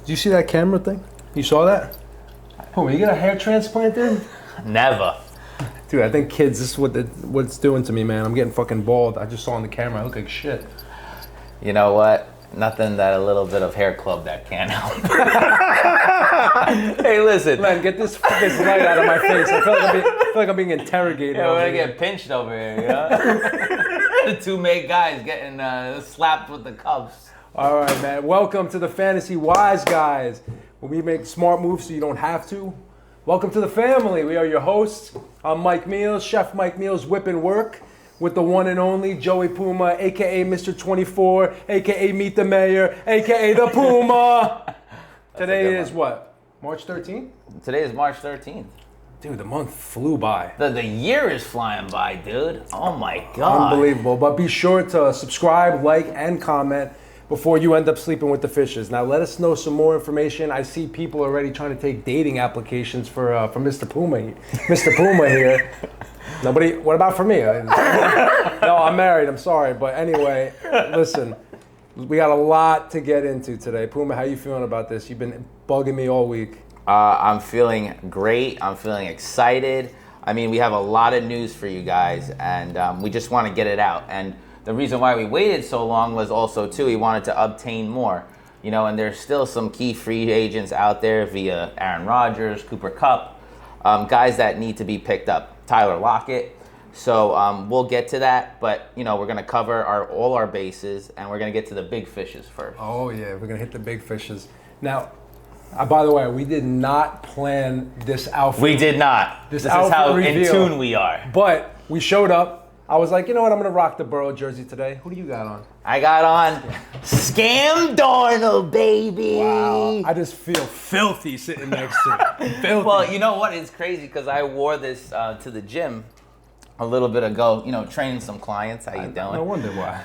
Did you see that camera thing? You saw that? Oh, you get a hair transplant in? Never. Dude, I think kids, this is what it's doing to me, man. I'm getting fucking bald. I just saw on the camera, I look like shit. You know what? Nothing that a little bit of hair club that can't help. Hey, listen. Man, get this light out of my face. I feel like I'm being interrogated. Yeah, we're gonna get pinched over here, you know? The two main guys getting slapped with the cuffs. All right, man. Welcome to the Fantasy Wise Guys, where we make smart moves so you don't have to. Welcome to the family. We are your hosts. I'm Mike Meals, Chef Mike Meals, whipping work with the one and only Joey Puma, a.k.a. Mr. 24, a.k.a. Meet the Mayor, a.k.a. the Puma. Today is what? March 13th? Today is March 13th. Dude, the month flew by. The year is flying by, dude. Oh my God. Unbelievable. But be sure to subscribe, like, and comment before you end up sleeping with the fishes. Now, let us know some more information. I see people already trying to take dating applications for Mr. Puma. Mr. Puma here. Nobody. What about for me? No, I'm married. I'm sorry, but anyway, listen. We got a lot to get into today. Puma, how you feeling about this? You've been bugging me all week. I'm feeling great. I'm feeling excited. I mean, we have a lot of news for you guys, and we just want to get it out. And the reason why we waited so long was also, too, we wanted to obtain more. You know, and there's still some key free agents out there via Aaron Rodgers, Cooper Kupp, guys that need to be picked up. Tyler Lockett. So we'll get to that, but you know we're gonna cover all our bases, and we're gonna get to the big fishes first. Oh yeah, we're gonna hit the big fishes. Now, by the way, we did not plan this outfit. We did not. This is how reveal. In tune we are. But we showed up. I was like, you know what? I'm gonna rock the Burrow jersey today. Who do you got on? I got on Scam Darnold, baby. Wow. I just feel filthy sitting next to it. Filthy. Well, you know what? It's crazy because I wore this to the gym a little bit ago, you know, training some clients. How you doing? No wonder why.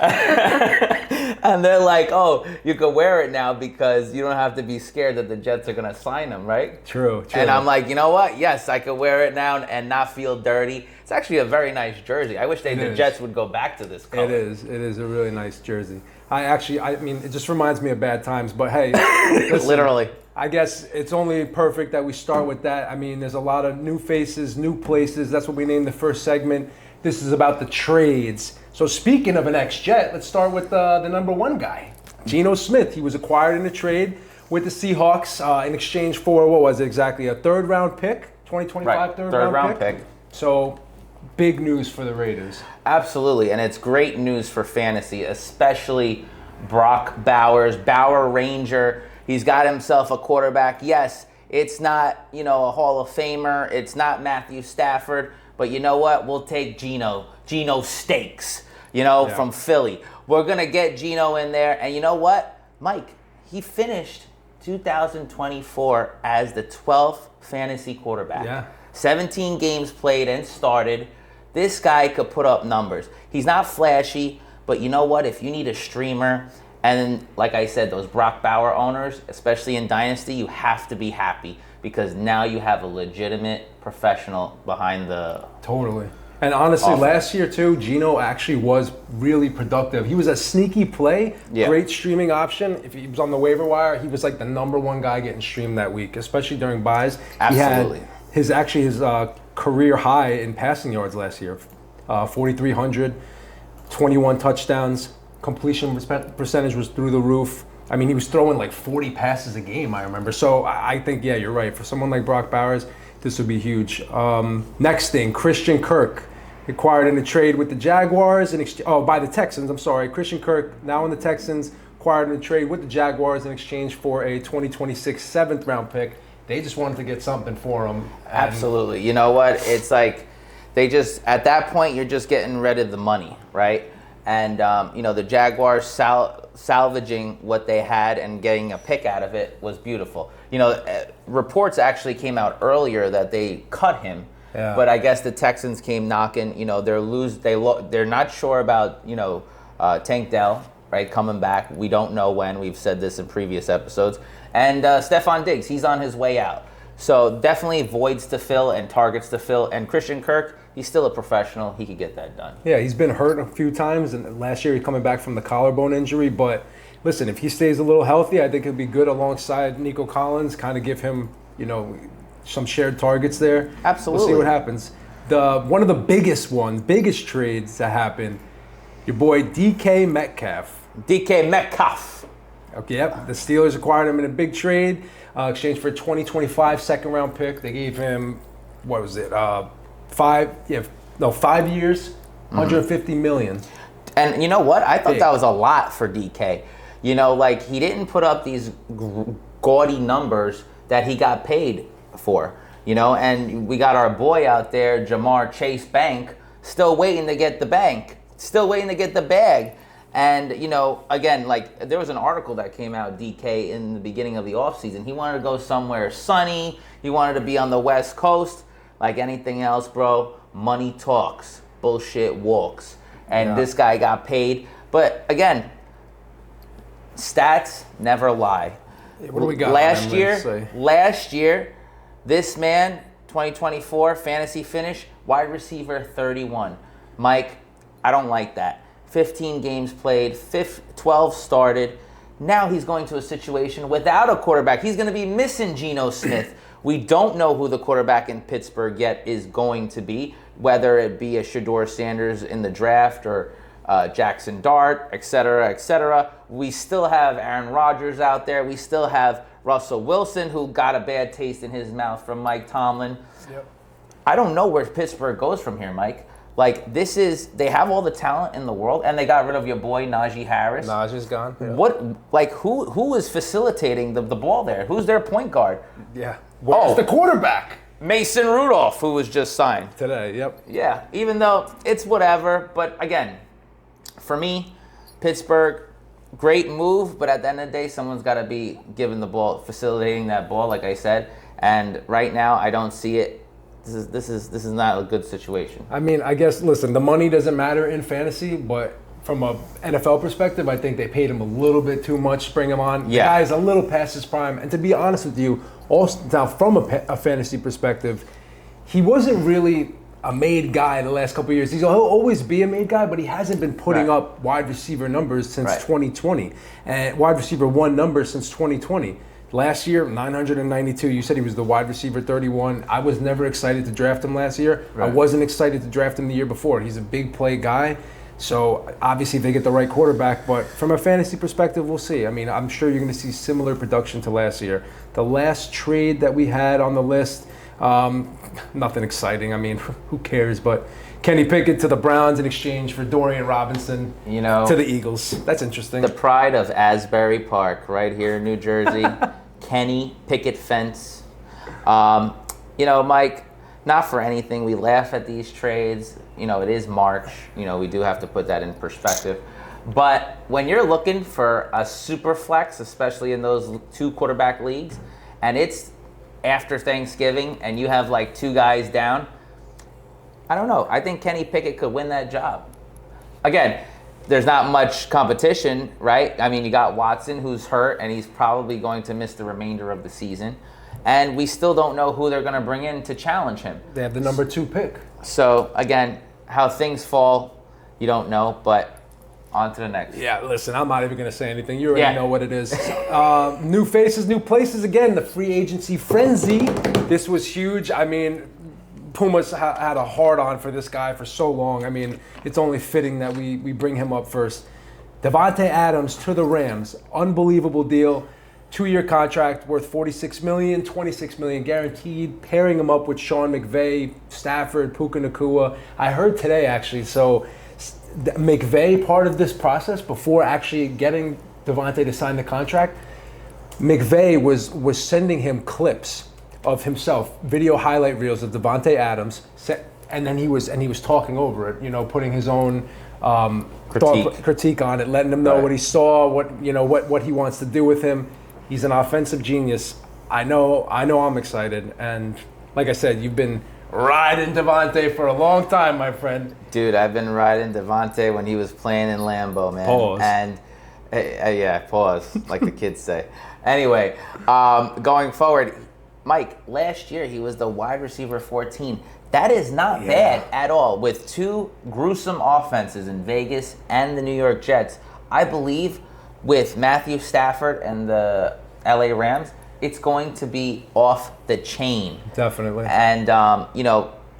And they're like, oh, you could wear it now because you don't have to be scared that the Jets are going to sign him, right? True. And I'm like, you know what? Yes, I could wear it now and not feel dirty. It's actually a very nice jersey. I wish the Jets would go back to this color. It is a really nice jersey. I mean, it just reminds me of bad times, but hey. Listen, literally. I guess it's only perfect that we start with that. I mean, there's a lot of new faces, new places. That's what we named the first segment. This is about the trades. So speaking of an ex-Jet, let's start with the number one guy, Geno Smith. He was acquired in a trade with the Seahawks in exchange for, what was it exactly, a third-round pick? 2025 right. third-round pick? So big news for the Raiders. Absolutely, and it's great news for fantasy, especially Brock Bowers, Bower Ranger. He's got himself a quarterback. Yes, it's not, you know, a Hall of Famer. It's not Matthew Stafford. But you know what? We'll take Geno Steaks, you know, from Philly. We're going to get Geno in there. And you know what? Mike, he finished 2024 as the 12th fantasy quarterback. Yeah. 17 games played and started. This guy could put up numbers. He's not flashy, but you know what? If you need a streamer, and like I said, those Brock Bauer owners, especially in Dynasty, you have to be happy because now you have a legitimate professional behind the... Totally. And honestly, offense. Last year too, Geno actually was really productive. He was a sneaky play, great streaming option. If he was on the waiver wire, he was like the number one guy getting streamed that week, especially during buys. Absolutely. He had his career high in passing yards last year, 4,300, 21 touchdowns. Completion percentage was through the roof. I mean, he was throwing like 40 passes a game, I remember. So I think, yeah, you're right. For someone like Brock Bowers, this would be huge. Next thing, Christian Kirk, acquired in a trade with the Jaguars. By the Texans, I'm sorry. Christian Kirk, now in the Texans, acquired in a trade with the Jaguars in exchange for a 2026 seventh-round pick. They just wanted to get something for him. Absolutely. You know what? It's like they just, at that point, you're just getting rid of the money, right? And, you know, the Jaguars salvaging what they had and getting a pick out of it was beautiful. You know, reports actually came out earlier that they cut him. Yeah. But I guess the Texans came knocking. You know, they're not sure about, you know, Tank Dell, right, coming back. We don't know when. We've said this in previous episodes. And Stephon Diggs, he's on his way out. So definitely voids to fill and targets to fill. And Christian Kirk, he's still a professional. He could get that done. Yeah, he's been hurt a few times. And last year, he's coming back from the collarbone injury. But listen, if he stays a little healthy, I think he'll be good alongside Nico Collins. Kind of give him, some shared targets there. Absolutely. We'll see what happens. One of the biggest trades that happened, your boy DK Metcalf. DK Metcalf. Okay, yep. The Steelers acquired him in a big trade, exchanged for a 2025 second-round pick. They gave him, 5 years, $150 million. And you know what? I thought that was a lot for DK. He didn't put up these gaudy numbers that he got paid for. And we got our boy out there, Jamar Chase Bank, still waiting to get the bank, still waiting to get the bag. And, again, there was an article that came out, DK, in the beginning of the offseason. He wanted to go somewhere sunny. He wanted to be on the West Coast. Like anything else, bro, money talks, bullshit walks. And this guy got paid. But, again, stats never lie. Yeah, what do we got? Last year, this man, 2024, fantasy finish, wide receiver 31. Mike, I don't like that. 15 games played, 12 started. Now he's going to a situation without a quarterback. He's going to be missing Geno Smith. We don't know who the quarterback in Pittsburgh yet is going to be, whether it be a Shedeur Sanders in the draft or Jackson Dart, et cetera, et cetera. We still have Aaron Rodgers out there. We still have Russell Wilson, who got a bad taste in his mouth from Mike Tomlin. Yep. I don't know where Pittsburgh goes from here, Mike. They have all the talent in the world, and they got rid of your boy Najee Harris. Najee's gone. Yeah. Who is facilitating the ball there? Who's their point guard? Yeah. Where's the quarterback? Mason Rudolph, who was just signed. Today, yep. Yeah, even though it's whatever, but again, for me, Pittsburgh, great move, but at the end of the day, someone's got to be giving the ball, facilitating that ball, like I said, and right now, I don't see it. This is not a good situation. I mean, I guess, listen, the money doesn't matter in fantasy, but from a NFL perspective, I think they paid him a little bit too much, bring him on. Yeah. The guy's a little past his prime. And to be honest with you, also now from a fantasy perspective, he wasn't really a made guy the last couple of years. He'll always be a made guy, but he hasn't been putting up wide receiver numbers since 2020. And wide receiver 1 numbers since 2020. Last year, 992. You said he was the wide receiver 31. I was never excited to draft him last year. Right. I wasn't excited to draft him the year before. He's a big play guy. So obviously they get the right quarterback. But from a fantasy perspective, we'll see. I mean, I'm sure you're going to see similar production to last year. The last trade that we had on the list, nothing exciting. I mean, who cares? But Kenny Pickett to the Browns in exchange for Dorian Robinson to the Eagles. That's interesting. The pride of Asbury Park right here in New Jersey. Kenny Pickett fence. Mike, not for anything. We laugh at these trades. It is March. We do have to put that in perspective. But when you're looking for a super flex, especially in those 2 quarterback leagues, and it's after Thanksgiving and you have 2 guys down, I don't know. I think Kenny Pickett could win that job. Again, there's not much competition, right? I mean, you got Watson, who's hurt, and he's probably going to miss the remainder of the season. And we still don't know who they're going to bring in to challenge him. They have the number 2 pick. So, again, how things fall, you don't know, but on to the next. Yeah, listen, I'm not even going to say anything. You already know what it is. New faces, new places again. The free agency frenzy. This was huge. I mean, Pumas had a hard-on for this guy for so long. I mean, it's only fitting that we bring him up first. Davante Adams to the Rams. Unbelievable deal. 2-year contract worth $46 million, $26 million guaranteed. Pairing him up with Sean McVay, Stafford, Puka Nacua. I heard today, actually, so McVay part of this process before actually getting Davante to sign the contract, McVay was sending him clips of himself, video highlight reels of Davante Adams, and then he was talking over it, putting his own critique on it, letting him know what he saw, what he wants to do with him. He's an offensive genius. I know I'm excited, and like I said, you've been riding Davante for a long time, my friend. Dude, I've been riding Davante when he was playing in Lambeau, man. Pause. And pause, like the kids say. Anyway, going forward, Mike, last year he was the wide receiver 14. That is not bad at all. With 2 gruesome offenses in Vegas and the New York Jets, I believe with Matthew Stafford and the LA Rams, it's going to be off the chain. Definitely. And,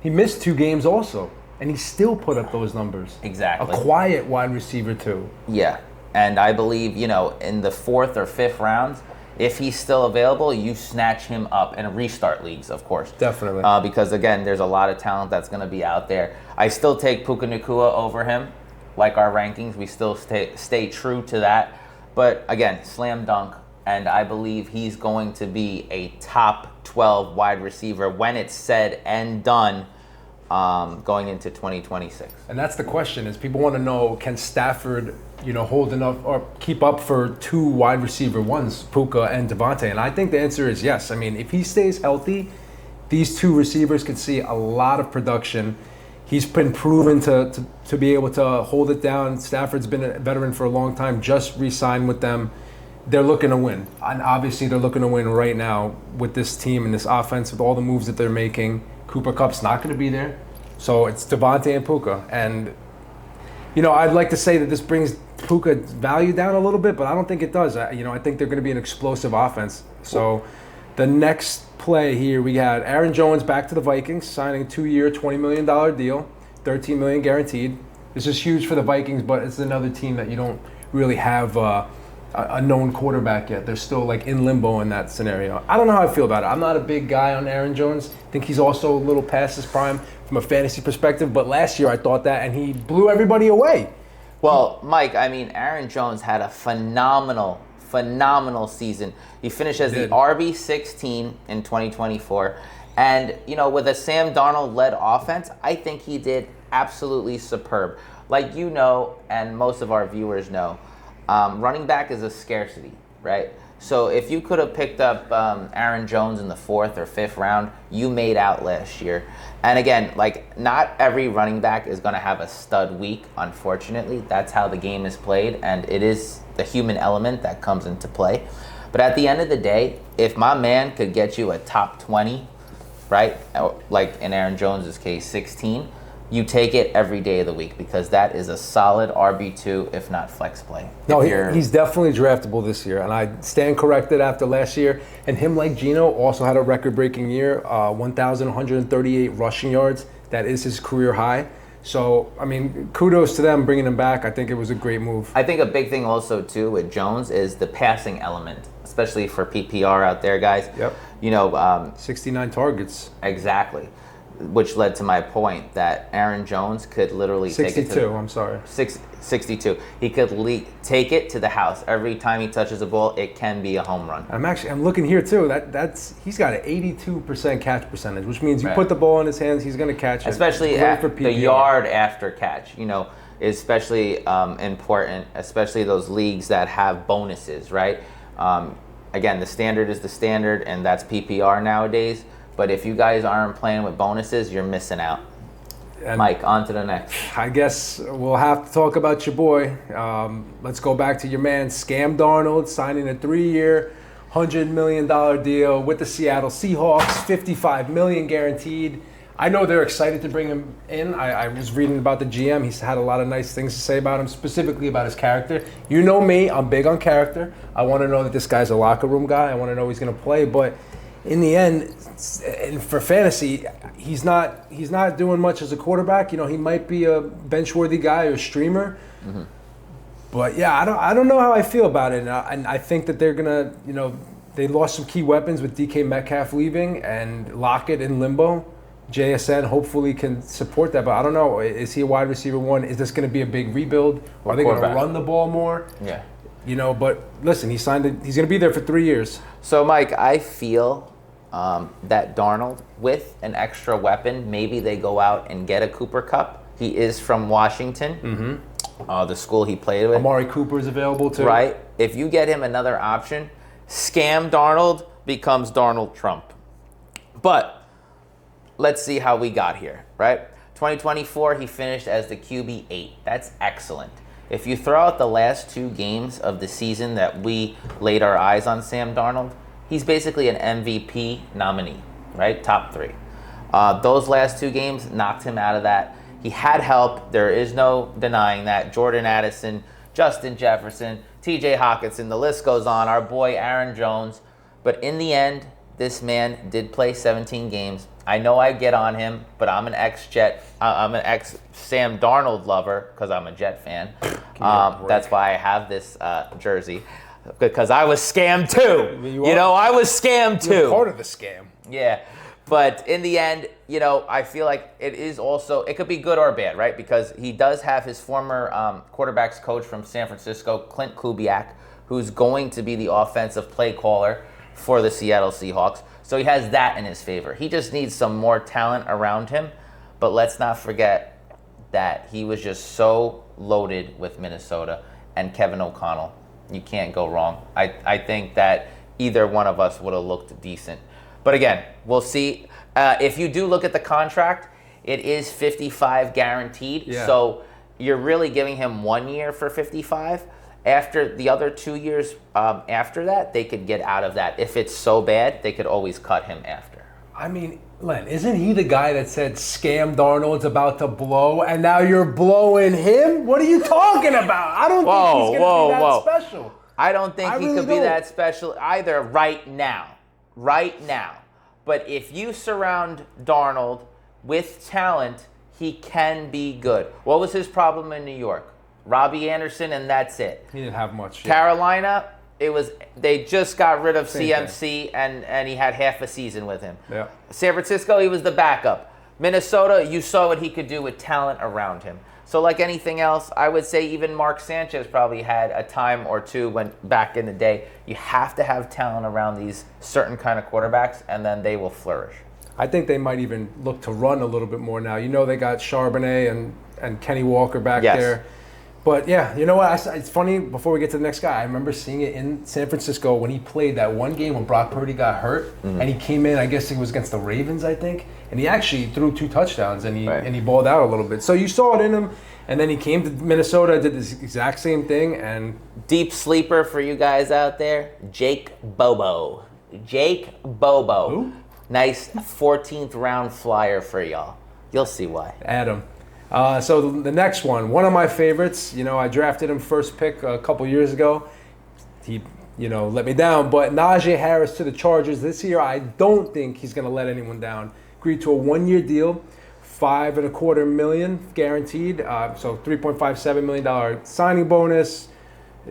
he missed 2 games also, and he still put up those numbers. Exactly. A quiet wide receiver, too. Yeah. And I believe, in the 4th or 5th rounds, if he's still available, you snatch him up in restart leagues, of course. Definitely. Because, again, there's a lot of talent that's going to be out there. I still take Puka Nacua over him, like our rankings. We still stay true to that. But, again, slam dunk. And I believe he's going to be a top 12 wide receiver when it's said and done going into 2026. And that's the question, is people want to know, can Stafford, hold enough or keep up for 2 wide receiver ones, Puka and Davante? And I think the answer is yes. I mean, if he stays healthy, these 2 receivers could see a lot of production. He's been proven to be able to hold it down. Stafford's been a veteran for a long time, just re-signed with them. They're looking to win. And obviously they're looking to win right now with this team and this offense, with all the moves that they're making. Cooper Kupp's not going to be there. So it's Davante and Puka. And, I'd like to say that this brings Puka's value down a little bit, but I don't think it does. I think they're going to be an explosive offense. So the next play here, we had Aaron Jones back to the Vikings, signing a 2-year, $20 million deal, $13 million guaranteed. This is huge for the Vikings, but it's another team that you don't really have a known quarterback yet. They're still in limbo in that scenario. I don't know how I feel about it. I'm not a big guy on Aaron Jones. I think he's also a little past his prime from a fantasy perspective, but last year I thought that, and he blew everybody away. Well, Mike, Aaron Jones had a phenomenal season. He finished as the RB16 in 2024. And, with a Sam Darnold-led offense, I think he did absolutely superb. Like and most of our viewers know, running back is a scarcity, right? So if you could have picked up Aaron Jones in the 4th or 5th round, you made out last year. And again, not every running back is going to have a stud week, unfortunately. That's how the game is played, and it is the human element that comes into play. But at the end of the day, if my man could get you a top 20, right, like in Aaron Jones' case, 16, you take it every day of the week, because that is a solid RB2, if not flex play. No, he's definitely draftable this year, and I stand corrected after last year. And him, like Geno, also had a record-breaking year, 1,138 rushing yards. That is his career high. So, kudos to them bringing him back. I think it was a great move. I think a big thing also, too, with Jones is the passing element, especially for PPR out there, guys. Yep. 69 targets. Exactly. Which led to my point that Aaron Jones could literally 62, take it to... I'm sorry. 62. He could take it to the house. Every time he touches a ball, it can be a home run. I'm looking here, too. That's he's got an 82% catch percentage, which means you put the ball in his hands, he's going to catch it. Especially the yard after catch, is especially important, especially those leagues that have bonuses, right? Again, the standard is the standard, and that's PPR nowadays. But if you guys aren't playing with bonuses, you're missing out. And Mike, on to the next. I guess we'll have to talk about your boy. Let's go back to your man, Scam Darnold, signing a 3-year, $100 million deal with the Seattle Seahawks, $55 million guaranteed. I know they're excited to bring him in. I was reading about the GM. He's had a lot of nice things to say about him, specifically about his character. You know me, I'm big on character. I want to know that this guy's a locker room guy. I want to know he's going to play, but in the end, and for fantasy, he's not doing much as a quarterback. He might be a bench-worthy guy or streamer. Mm-hmm. But yeah, I don't know how I feel about it. And I think that they're gonna, they lost some key weapons with DK Metcalf leaving and Lockett in limbo. JSN hopefully can support that, but I don't know. Is he a wide receiver 1? Is this going to be a big rebuild? Are they going to run the ball more? Yeah. But listen, he's going to be there for 3 years. So Mike, I feel that Darnold, with an extra weapon, maybe they go out and get a Cooper Kupp. He is from Washington, the school he played with. Amari Cooper is available too. Right. If you get him another option, Scam Darnold becomes Darnold Trump. But let's see how we got here, right? 2024, he finished as the QB 8. That's excellent. If you throw out the last 2 games of the season that we laid our eyes on Sam Darnold, he's basically an MVP nominee, right? Top 3. Those last 2 games knocked him out of that. He had help. There is no denying that. Jordan Addison, Justin Jefferson, TJ Hawkinson, the list goes on, our boy Aaron Jones. But in the end, this man did play 17 games. I know I get on him, but I'm an ex-Jet, I'm an ex-Sam Darnold lover because I'm a Jet fan. That's why I have this jersey, because I was scammed too. You know, I was scammed too. You're part of the scam. Yeah. But in the end, you know, I feel like it is also, it could be good or bad, right? Because he does have his former quarterbacks coach from San Francisco, Clint Kubiak, who's going to be the offensive play caller for the Seattle Seahawks. So he has that in his favor. He just needs some more talent around him. But let's not forget that he was just so loaded with Minnesota and Kevin O'Connell. You can't go wrong. I think that either one of us would have looked decent. But again, we'll see. If you do look at the contract, it is 55 guaranteed. Yeah. So you're really giving him 1 year for 55. After the other 2 years after that, they could get out of that. If it's so bad, they could always cut him after. I mean, Len, isn't he the guy that said scam Darnold's about to blow, and now you're blowing him? What are you talking about? I don't think he's going to be that special. I don't think he could be that special either right now. Right now. But if you surround Darnold with talent, he can be good. What was his problem in New York? Robbie Anderson, and that's it. He didn't have much. Carolina, they just got rid of CMC, and he had half a season with him. Yeah. San Francisco, he was the backup. Minnesota, you saw what he could do with talent around him. So like anything else, I would say even Mark Sanchez probably had a time or two when back in the day. You have to have talent around these certain kind of quarterbacks, and then they will flourish. I think they might even look to run a little bit more now. You know, they got Charbonnet and Kenny Walker back there. But yeah, you know what? It's funny, before we get to the next guy, I remember seeing it in San Francisco when he played that one game when Brock Purdy got hurt, and he came in, I guess it was against the Ravens, I think, and he actually threw 2 touchdowns, and he balled out a little bit. So you saw it in him, and then he came to Minnesota, did this exact same thing, and... Deep sleeper for you guys out there, Jake Bobo. Jake Bobo. Who? Nice 14th round flyer for y'all. You'll see why. Adam. So the next one of my favorites, you know, I drafted him first pick a couple years ago. He, you know, let me down. But Najee Harris to the Chargers this year, I don't think he's going to let anyone down. Agreed to a 1-year deal, $5.25 million guaranteed. So $3.57 million signing bonus.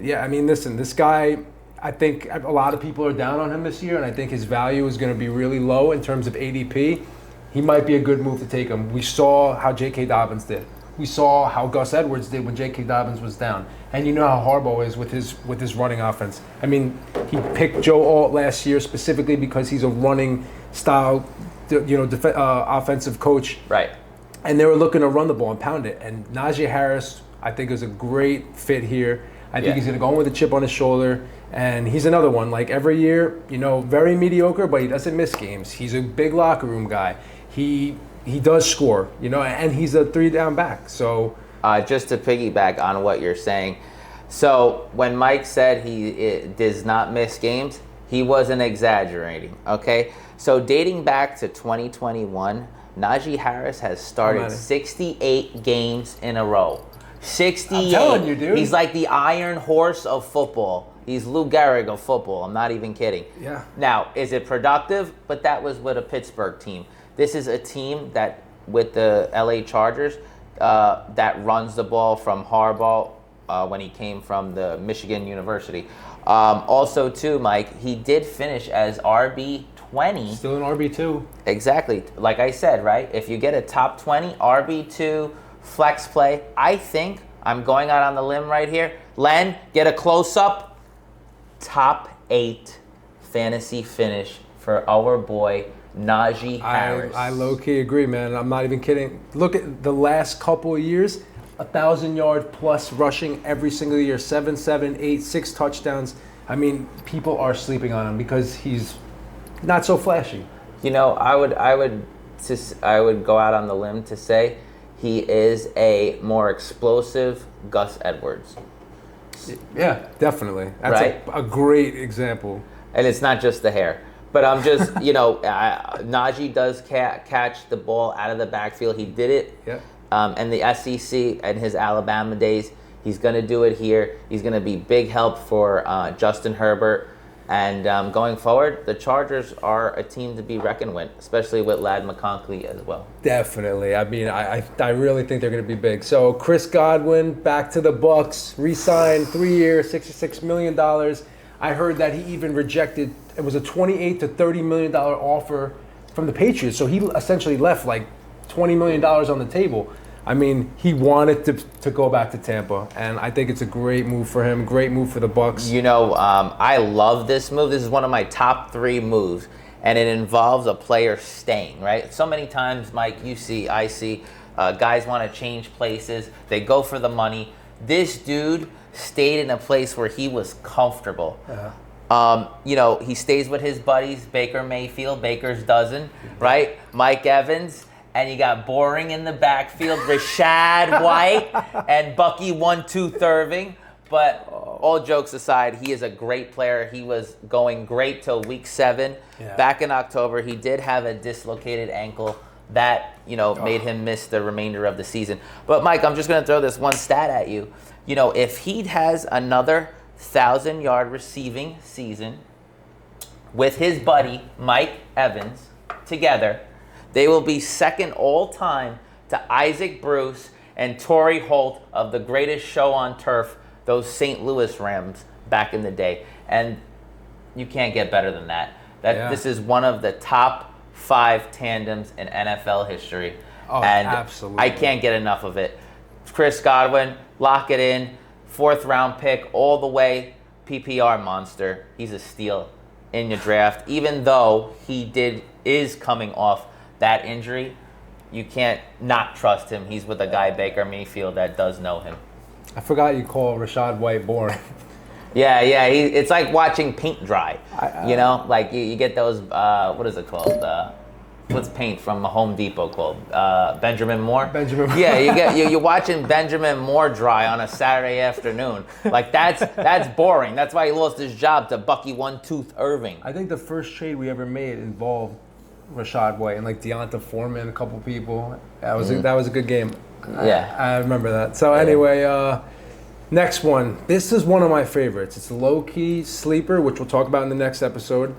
Yeah, I mean, listen, this guy, I think a lot of people are down on him this year, and I think his value is going to be really low in terms of ADP. He might be a good move to take him. We saw how J.K. Dobbins did. We saw how Gus Edwards did when J.K. Dobbins was down. And you know how Harbaugh is with his running offense. I mean, he picked Joe Alt last year specifically because he's a running style, offensive coach. Right. And they were looking to run the ball and pound it. And Najee Harris, I think, is a great fit here. I think he's going to go in with a chip on his shoulder. And he's another one. Like every year, you know, very mediocre, but he doesn't miss games. He's a big locker room guy. He does score, you know, and he's a 3-down back. So just to piggyback on what you're saying, so when Mike said he does not miss games, he wasn't exaggerating, okay? So dating back to 2021, Najee Harris has started 68 games in a row. 68. I'm telling you, dude. He's like the Iron Horse of football. He's Lou Gehrig of football. I'm not even kidding. Yeah. Now, is it productive? But that was with a Pittsburgh team. This is a team that, with the LA Chargers, that runs the ball from Harbaugh when he came from the Michigan University. Also, too, Mike, he did finish as RB20. Still an RB2. Exactly. Like I said, right? If you get a top 20, RB2, flex play, I think, I'm going out on the limb right here. Len, get a close-up. Top 8 fantasy finish for our boy, Najee Harris. I low-key agree, man. I'm not even kidding. Look at the last couple of years, 1,000-yard plus rushing every single year, 7, 8, 6 touchdowns. I mean, people are sleeping on him because he's not so flashy. You know, I would go out on the limb to say he is a more explosive Gus Edwards. Yeah, definitely. That's a great example. And it's not just the hair. But I'm just, Najee does catch the ball out of the backfield. He did it in the SEC and his Alabama days. He's going to do it here. He's going to be big help for Justin Herbert. And going forward, the Chargers are a team to be reckoned with, especially with Ladd McConkey as well. Definitely. I mean, I really think they're going to be big. So Chris Godwin back to the Bucs, re-signed, 3 years, $66 million. I heard that he even rejected, it was a $28 to $30 million offer from the Patriots. So he essentially left like $20 million on the table. I mean, he wanted to go back to Tampa, and I think it's a great move for him, great move for the Bucs. You know, I love this move. This is one of my top 3 moves, and it involves a player staying, right? So many times, Mike, I see guys want to change places. They go for the money. This dude stayed in a place where he was comfortable. You know, he stays with his buddies, Baker Mayfield, Baker's dozen, right? Mike Evans. And you got Boring in the backfield, Rashad White, and Bucky 1-2 Thurving. But all jokes aside, he is a great player. He was going great till week 7. Yeah. Back in October, he did have a dislocated ankle that, you know, made him miss the remainder of the season. But Mike, I'm just going to throw this one stat at you. You know, if he has another 1,000-yard receiving season with his buddy Mike Evans together, they will be second all-time to Isaac Bruce and Torrey Holt of the greatest show on turf, those St. Louis Rams back in the day. And you can't get better than that. This is one of the top 5 tandems in NFL history. Oh, and absolutely. I can't get enough of it. Chris Godwin, lock it in. 4th-round pick all the way. PPR monster. He's a steal in your draft. Even though he is coming off that injury, you can't not trust him. He's with a guy, Baker Mayfield, that does know him. I forgot you call Rashad White boring. Yeah. It's like watching paint dry. You know, like you get those, what is it called? What's paint from Home Depot called? Benjamin Moore? Benjamin Moore. Yeah, you're watching Benjamin Moore dry on a Saturday afternoon. Like, that's boring. That's why he lost his job to Bucky One-Tooth Irving. I think the first trade we ever made involved Rashad White and like Deonta Foreman, a couple people. That was a good game. Yeah, I remember that. So anyway, next one. This is one of my favorites. It's a low-key sleeper, which we'll talk about in the next episode.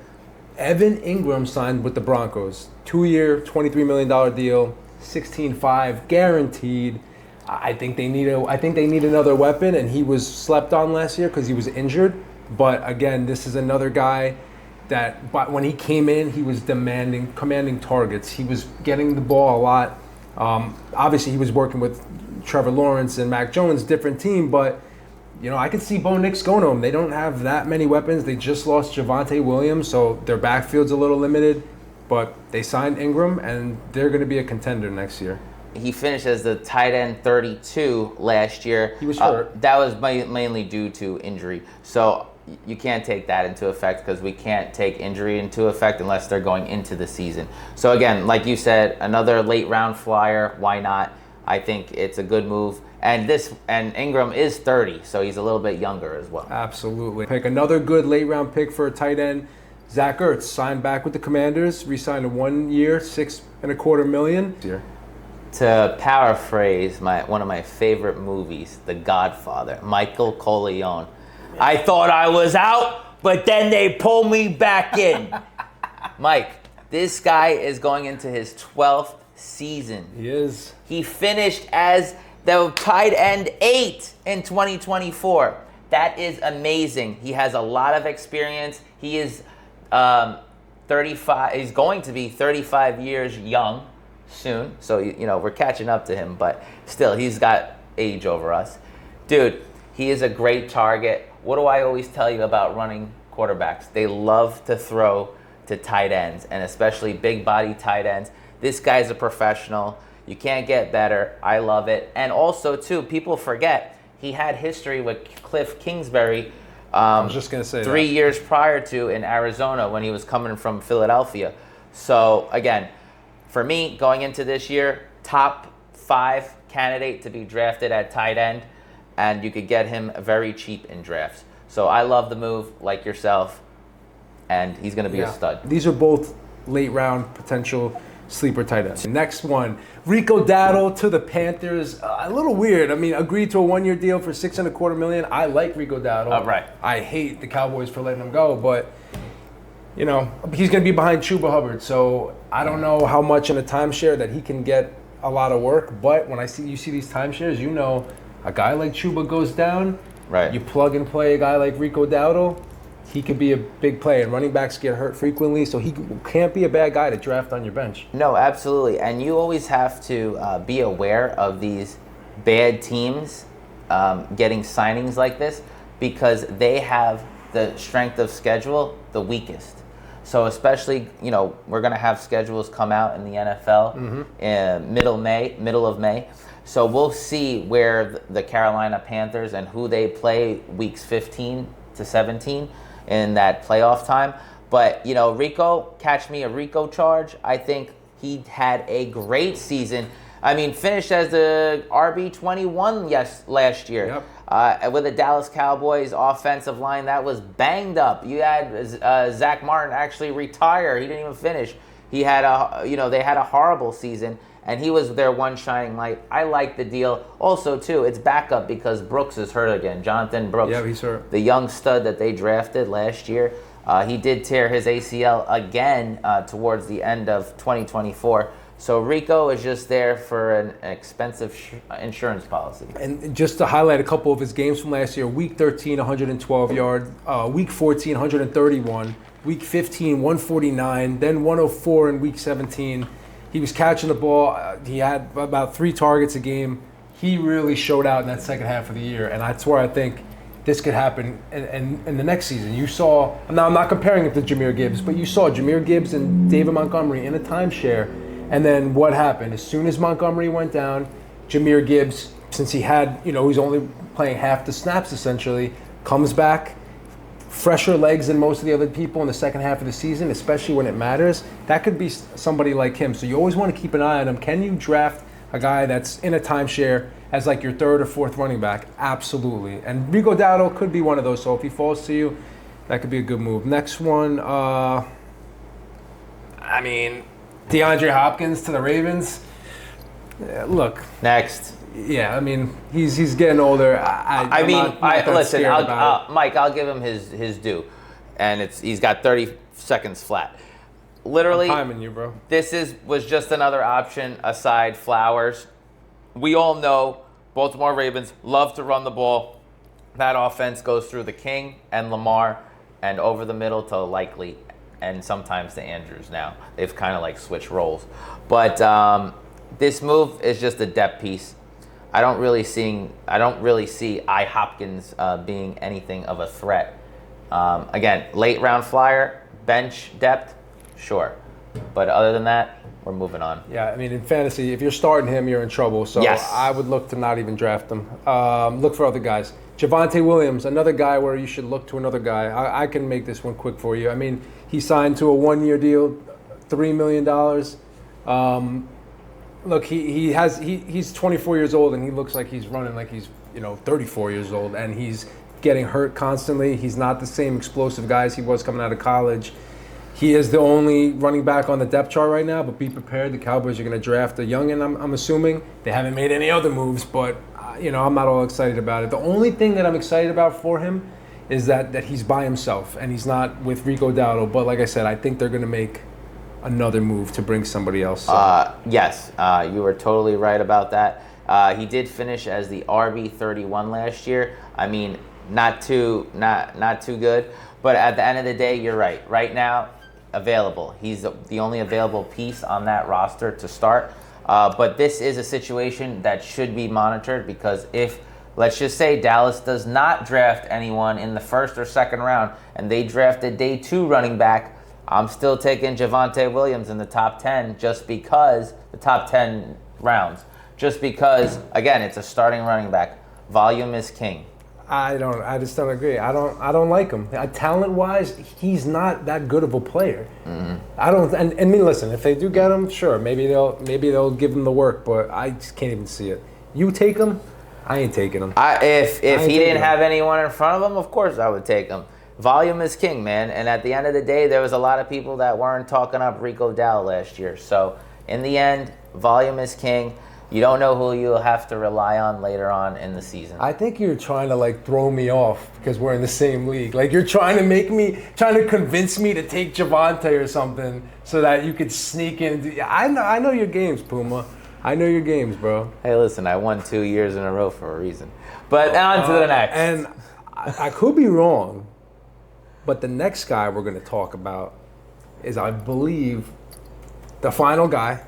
Evan Ingram signed with the Broncos. 2-year, $23 million deal, 16.5 guaranteed. I think they need another weapon, and he was slept on last year because he was injured. But again, this is another guy that, but when he came in, he was commanding targets. He was getting the ball a lot. Obviously, he was working with Trevor Lawrence and Mac Jones, different team, but you know, I could see Bo Nix going to him. They don't have that many weapons. They just lost Javonte Williams, so their backfield's a little limited, but they signed Ingram, and they're going to be a contender next year. He finished as the tight end 32 last year. He was hurt. That was mainly due to injury. So you can't take that into effect because we can't take injury into effect unless they're going into the season. So again, like you said, another late round flyer. Why not? I think it's a good move. And Ingram is 30, so he's a little bit younger as well. Absolutely. Pick another good late round pick for a tight end. Zach Ertz signed back with the Commanders, re-signed a 1 year, $6.25 million. To paraphrase one of my favorite movies, The Godfather, Michael Corleone. I thought I was out, but then they pulled me back in. Mike, this guy is going into his 12th season. He is. He finished as the tight end 8 in 2024. That is amazing. He has a lot of experience. He is 35. He's going to be 35 years young soon. So, you know, we're catching up to him, but still, he's got age over us. Dude, he is a great target. What do I always tell you about running quarterbacks? They love to throw to tight ends, and especially big body tight ends. This guy's a professional. You can't get better. I love it. And also, too, people forget he had history with Cliff Kingsbury. I was just going to say 3 years prior to in Arizona when he was coming from Philadelphia. So, again, for me, going into this year, top 5 candidate to be drafted at tight end, and you could get him very cheap in drafts. So I love the move, like yourself, and he's going to be a stud. These are both late round potential sleeper tight end. Next one, Rico Dowdle to the Panthers. A little weird. I mean, agreed to a 1-year deal for $6.25 million. I like Rico Dowdle. Right. I hate the Cowboys for letting him go, but you know, he's going to be behind Chuba Hubbard, so I don't know how much in a timeshare that he can get a lot of work. But when you see these timeshares, you know, a guy like Chuba goes down, right? You plug and play a guy like Rico Dowdle, he could be a big player. And running backs get hurt frequently, so he can't be a bad guy to draft on your bench. No, absolutely. And you always have to be aware of these bad teams getting signings like this because they have the strength of schedule the weakest. So especially, you know, we're going to have schedules come out in the NFL in middle of May. So we'll see where the Carolina Panthers and who they play weeks 15 to 17 in that playoff time. But, you know, Rico, catch me a Rico charge. I think he had a great season. I mean, finished as the RB21 last year. Yep. With the Dallas Cowboys offensive line that was banged up. You had Zach Martin actually retire. He didn't even finish. They had a horrible season, and he was their one shining light. I like the deal. Also, too, it's backup because Brooks is hurt again. Jonathan Brooks. Yeah, he's hurt. The young stud that they drafted last year. He did tear his ACL again towards the end of 2024. So Rico is just there for an expensive insurance policy. And just to highlight a couple of his games from last year, Week 13, 112 yards. Week 14, 131. Week 15, 149. Then 104 in Week 17. He was catching the ball. He had about 3 targets a game. He really showed out in that second half of the year. And that's where I think this could happen in the next season. You saw, now I'm not comparing it to Jahmyr Gibbs, but you saw Jahmyr Gibbs and David Montgomery in a timeshare. And then what happened? As soon as Montgomery went down, Jahmyr Gibbs, since he had, he's only playing half the snaps essentially, comes back, fresher legs than most of the other people in the second half of the season, especially when it matters. That could be somebody like him. So you always want to keep an eye on him. Can you draft a guy that's in a timeshare as like your third or fourth running back? Absolutely. And Rico Dowdle could be one of those. So if he falls to you, that could be a good move. Next one, DeAndre Hopkins to the Ravens. Look. Next. Yeah, he's getting older. Mike, I'll give him his due, and he's got 30 seconds flat. Literally, I'm timing you, bro. This was just another option aside Flowers. We all know Baltimore Ravens love to run the ball. That offense goes through the King and Lamar, and over the middle to Likely, and sometimes to Andrews. Now they've kind of like switched roles, but this move is just a depth piece. I don't really see Hopkins being anything of a threat. Again, late round flyer, bench depth, sure. But other than that, we're moving on. Yeah, in fantasy, if you're starting him, you're in trouble. So yes. I would look to not even draft him. Look for other guys. Javonte Williams, another guy where you should look to another guy. I can make this one quick for you. He signed to a 1-year deal, $3 million. Look, he's 24 years old and he looks like he's running like he's 34 years old, and he's getting hurt constantly. He's not the same explosive guy as he was coming out of college. He is the only running back on the depth chart right now, but be prepared. The Cowboys are going to draft a youngin, I'm assuming. They haven't made any other moves, but I'm not all excited about it. The only thing that I'm excited about for him is that he's by himself and he's not with Rico Dowdle. But like I said, I think they're going to make another move to bring somebody else. Yes, you were totally right about that. He did finish as the RB31 last year. Not too good. But at the end of the day, you're right. Right now, available. He's the only available piece on that roster to start. But this is a situation that should be monitored because if, let's just say, Dallas does not draft anyone in the first or second round and they draft a day 2 running back, I'm still taking Javonte Williams in the top 10 the top 10 rounds. Just because, again, it's a starting running back. Volume is king. I just don't agree. I don't like him. Talent-wise, he's not that good of a player. Mm-hmm. Listen, if they do get him, sure, maybe they'll give him the work, but I just can't even see it. You take him, I ain't taking him. If he didn't have anyone in front of him, of course I would take him. Volume is king, man. And at the end of the day, there was a lot of people that weren't talking up Rico Dowdle last year. So, In the end, volume is king. You don't know who you'll have to rely on later on in the season. I think you're trying to like throw me off because we're in the same league. Like you're trying to convince me to take Javante or something so that you could sneak in. I know your games, Puma. I know your games, bro. Hey, listen, I won 2 years in a row for a reason. But on to the next. And I could be wrong, but the next guy we're going to talk about is, I believe, the final guy,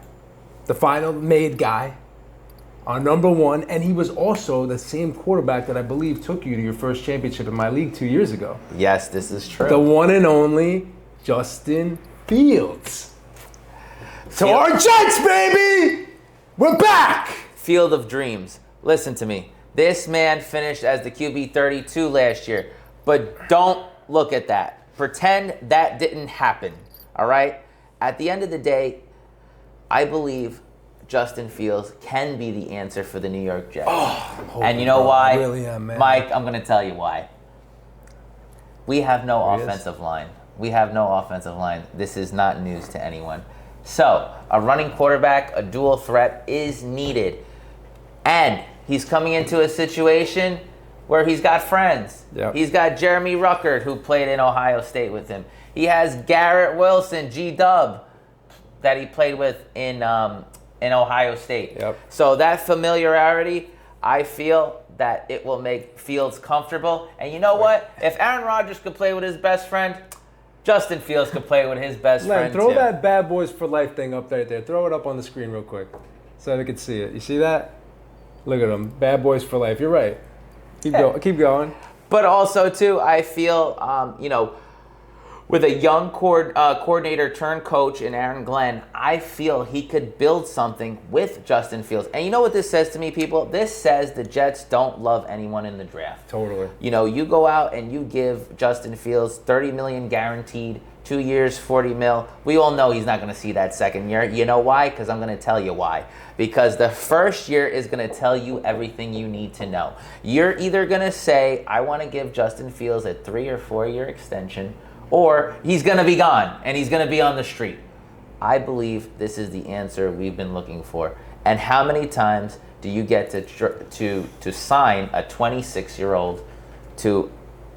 the final made guy, our number one, and he was also the same quarterback that I believe took you to your first championship in my league 2 years ago. Yes, this is true. The one and only Justin Fields. To our Jets, baby! We're back! Field of dreams. Listen to me. This man finished as the QB 32 last year, but don't look at that. Pretend that didn't happen, all right? At the end of the day, I believe Justin Fields can be the answer for the New York Jets. And you know why? I really am, man. Mike, I'm going to tell you why. We have no offensive line. We have no offensive line. This is not news to anyone. So, a running quarterback, a dual threat is needed. And he's coming into a situation where he's got friends. Yep. He's got Jeremy Ruckert, who played in Ohio State with him. He has Garrett Wilson, G-Dub, that he played with in Ohio State. Yep. So that familiarity, I feel that it will make Fields comfortable. And you know what? If Aaron Rodgers could play with his best friend, Justin Fields could play with his best friend throw too. that Bad Boys for Life thing up right there. Throw it up on the screen real quick so we can see it. You see that? Look at them. Bad Boys for Life. You're right. Keep going. But also, too, I feel, with a young coordinator turned coach in Aaron Glenn, I feel he could build something with Justin Fields. And you know what this says to me, people? This says the Jets don't love anyone in the draft. Totally. You go out and you give Justin Fields $30 million guaranteed, 2 years, $40 million. We all know he's not going to see that second year. You know why? Because I'm going to tell you why. Because the first year is going to tell you everything you need to know. You're either going to say, I want to give Justin Fields a 3 or 4 year extension, or he's going to be gone and he's going to be on the street. I believe this is the answer we've been looking for. And how many times do you get to sign a 26-year-old to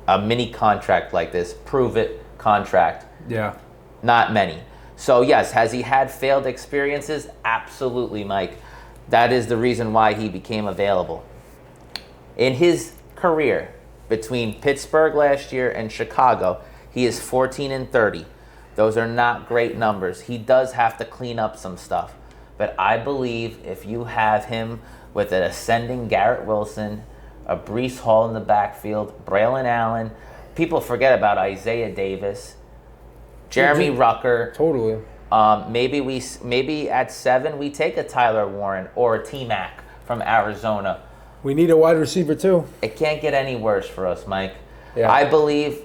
a mini contract like this, prove it contract? Yeah. Not many. So yes, has he had failed experiences? Absolutely, Mike. That is the reason why he became available. In his career, between Pittsburgh last year and Chicago, he is 14-30. Those are not great numbers. He does have to clean up some stuff. But I believe if you have him with an ascending Garrett Wilson, a Breece Hall in the backfield, Braylon Allen, people forget about Isaiah Davis, Jeremy Rucker. Totally. Maybe at 7 we take a Tyler Warren or a T-Mac from Arizona. We need a wide receiver too. It can't get any worse for us, Mike. Yeah. I believe,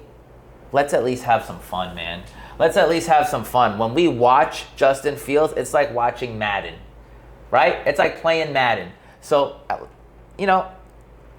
let's at least have some fun, man. Let's at least have some fun. When we watch Justin Fields, it's like watching Madden, right? It's like playing Madden. So,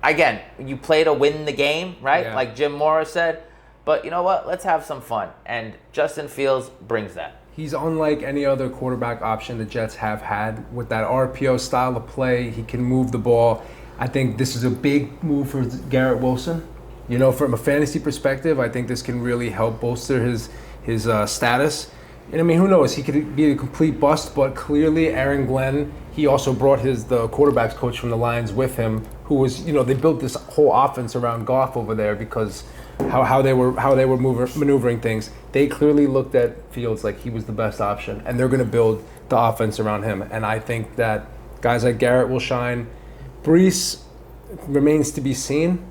again, you play to win the game, right? Yeah. Like Jim Mora said. But you know what? Let's have some fun. And Justin Fields brings that. He's unlike any other quarterback option the Jets have had with that RPO style of play. He can move the ball. I think this is a big move for Garrett Wilson. From a fantasy perspective, I think this can really help bolster his status. And who knows? He could be a complete bust, but clearly Aaron Glenn, he also brought the quarterbacks coach from the Lions with him, who was, they built this whole offense around Goff over there because how they were maneuvering things. They clearly looked at Fields like he was the best option, and they're going to build the offense around him. And I think that guys like Garrett will shine. Breece remains to be seen.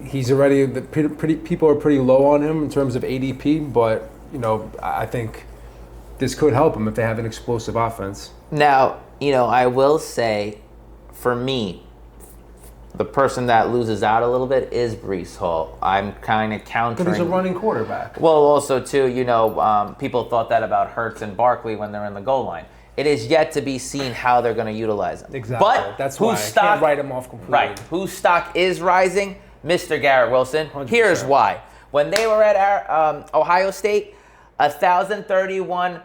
He's already people are pretty low on him in terms of ADP, but I think this could help him if they have an explosive offense. Now, I will say, for me, the person that loses out a little bit is Breece Hall. I'm kind of countering. Because he's a running quarterback. Well, also, too, people thought that about Hurts and Barkley when they're in the goal line. It is yet to be seen how they're going to utilize him. Exactly. But that's why I can't write him off completely. Right. Whose stock is rising? Mr. Garrett Wilson. 100%. Here's why. When they were at Ohio State, 1,031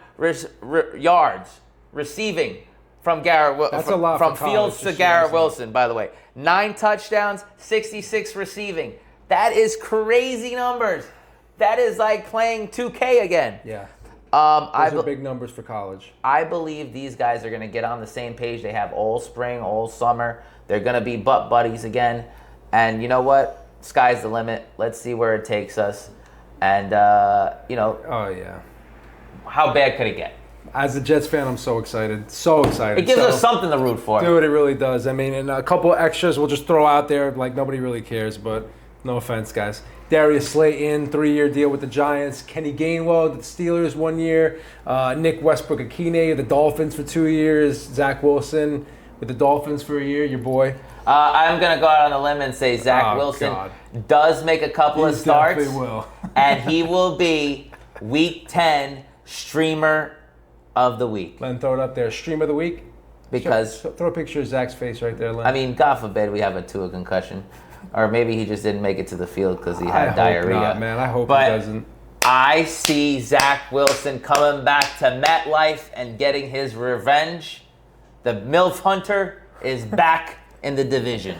yards receiving from That's a lot from for college, Fields to Garrett Wilson, by the way. 9 touchdowns, 66 receiving. That is crazy numbers. That is like playing 2K again. Yeah. Those are big numbers for college. I believe these guys are going to get on the same page. They have all spring, all summer. They're going to be butt buddies again. And you know what? Sky's the limit. Let's see where it takes us. And, Oh, yeah. How bad could it get? As a Jets fan, I'm so excited. So excited. It gives us something to root for. Dude, it really does. I mean, and a couple extras we'll just throw out there like nobody really cares, but no offense, guys. Darius Slayton, 3-year deal with the Giants. Kenny Gainwell, the Steelers, 1 year. Nick Westbrook-Akine, the Dolphins for 2 years. Zach Wilson with the Dolphins for a year, your boy. I'm going to go out on a limb and say Zach Wilson does make a couple of starts. Definitely will. And he will be Week 10 Streamer of the Week. Len, throw it up there. Stream of the week? Because... Throw a picture of Zach's face right there, Len. I mean, God forbid we have a Tua concussion. Or maybe he just didn't make it to the field because he had diarrhea. Not, man. I hope he doesn't. I see Zach Wilson coming back to MetLife and getting his revenge. The MILF Hunter is back in the division.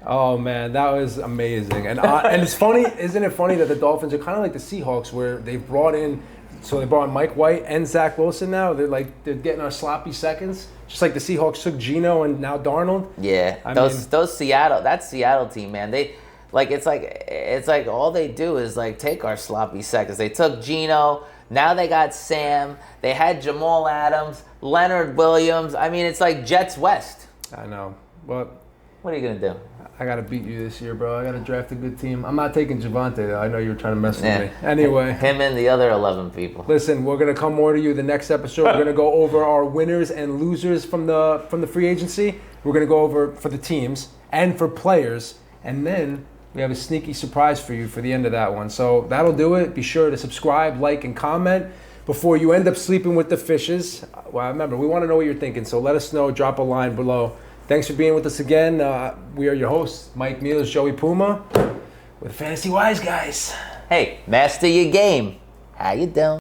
Oh, man, that was amazing. And it's funny, isn't it funny that the Dolphins are kind of like the Seahawks where they've brought in, so they brought in Mike White and Zach Wilson now. They're getting our sloppy seconds. Just like the Seahawks took Geno and now Darnold. Yeah, that Seattle team, man. It's like all they do is like take our sloppy seconds. They took Geno, now they got Sam. They had Jamal Adams, Leonard Williams. I mean, it's like Jets West. I know, but what are you gonna do? I gotta beat you this year, bro. I gotta draft a good team. I'm not taking Javante though. I know you were trying to mess with me. Anyway, him and the other 11 people. Listen, we're gonna come more to you the next episode. We're gonna go over our winners and losers from the free agency. We're gonna go over for the teams and for players, and then we have a sneaky surprise for you for the end of that one. So that'll do it. Be sure to subscribe, like, and comment before you end up sleeping with the fishes. Well, remember, we want to know what you're thinking. So let us know. Drop a line below. Thanks for being with us again. We are your hosts, Mike Meals, Joey Puma, with Fantasy Wise Guys. Hey, master your game. How you doing?